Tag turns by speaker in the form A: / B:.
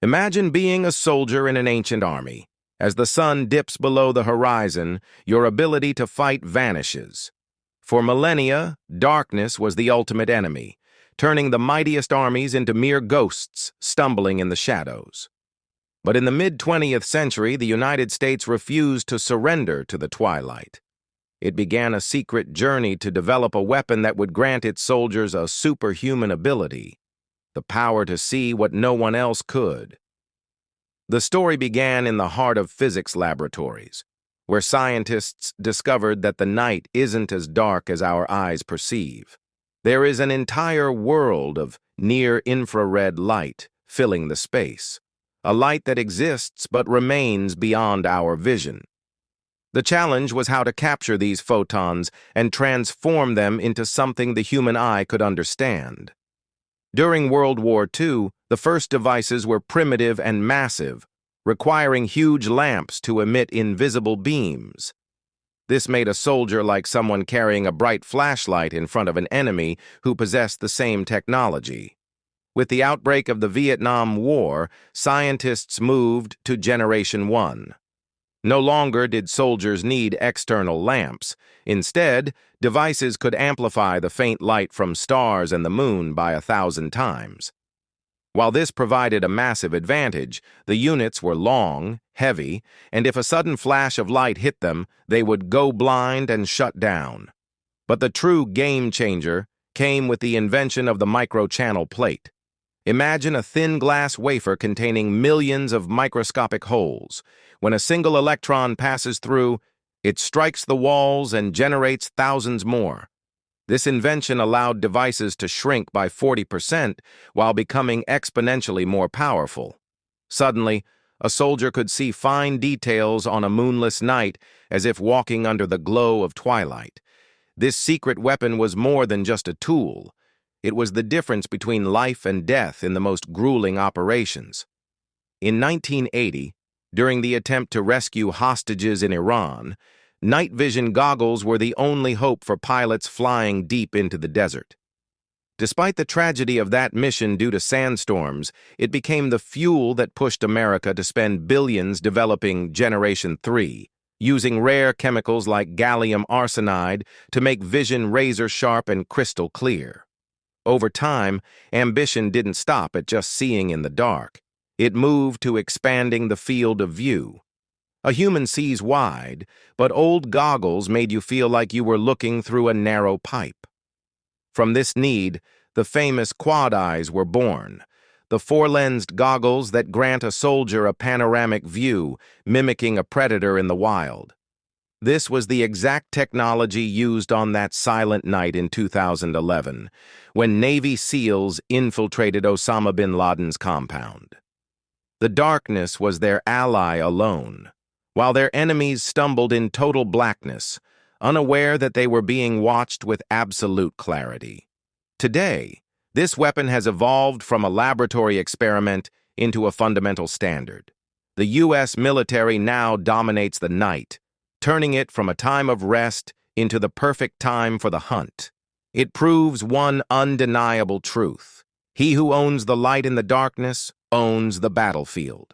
A: Imagine being a soldier in an ancient army. As the sun dips below the horizon, your ability to fight vanishes. For millennia, darkness was the ultimate enemy, turning the mightiest armies into mere ghosts stumbling in the shadows. But in the mid-20th century, the United States refused to surrender to the twilight. It began a secret journey to develop a weapon that would grant its soldiers a superhuman ability, the power to see what no one else could. The story began in the heart of physics laboratories, where scientists discovered that the night isn't as dark as our eyes perceive. There is an entire world of near-infrared light filling the space, a light that exists but remains beyond our vision. The challenge was how to capture these photons and transform them into something the human eye could understand. During World War II, the first devices were primitive and massive, requiring huge lamps to emit invisible beams. This made a soldier like someone carrying a bright flashlight in front of an enemy who possessed the same technology. With the outbreak of the Vietnam War, scientists moved to Generation 1. No longer did soldiers need external lamps. Instead, devices could amplify the faint light from stars and the moon by 1,000 times. While this provided a massive advantage, the units were long, heavy, and if a sudden flash of light hit them, they would go blind and shut down. But the true game changer came with the invention of the microchannel plate. Imagine a thin glass wafer containing millions of microscopic holes. When a single electron passes through, it strikes the walls and generates thousands more. This invention allowed devices to shrink by 40% while becoming exponentially more powerful. Suddenly, a soldier could see fine details on a moonless night as if walking under the glow of twilight. This secret weapon was more than just a tool. It was the difference between life and death in the most grueling operations. In 1980, during the attempt to rescue hostages in Iran, night vision goggles were the only hope for pilots flying deep into the desert. Despite the tragedy of that mission due to sandstorms, it became the fuel that pushed America to spend billions developing Generation 3, using rare chemicals like gallium arsenide to make vision razor-sharp and crystal clear. Over time, ambition didn't stop at just seeing in the dark. It moved to expanding the field of view. A human sees wide, but old goggles made you feel like you were looking through a narrow pipe. From this need, the famous quad eyes were born, the four-lensed goggles that grant a soldier a panoramic view, mimicking a predator in the wild. This was the exact technology used on that silent night in 2011, when Navy SEALs infiltrated Osama bin Laden's compound. The darkness was their ally alone, while their enemies stumbled in total blackness, unaware that they were being watched with absolute clarity. Today, this weapon has evolved from a laboratory experiment into a fundamental standard. The U.S. military now dominates the night, turning it from a time of rest into the perfect time for the hunt. It proves one undeniable truth: he who owns the light in the darkness owns the battlefield.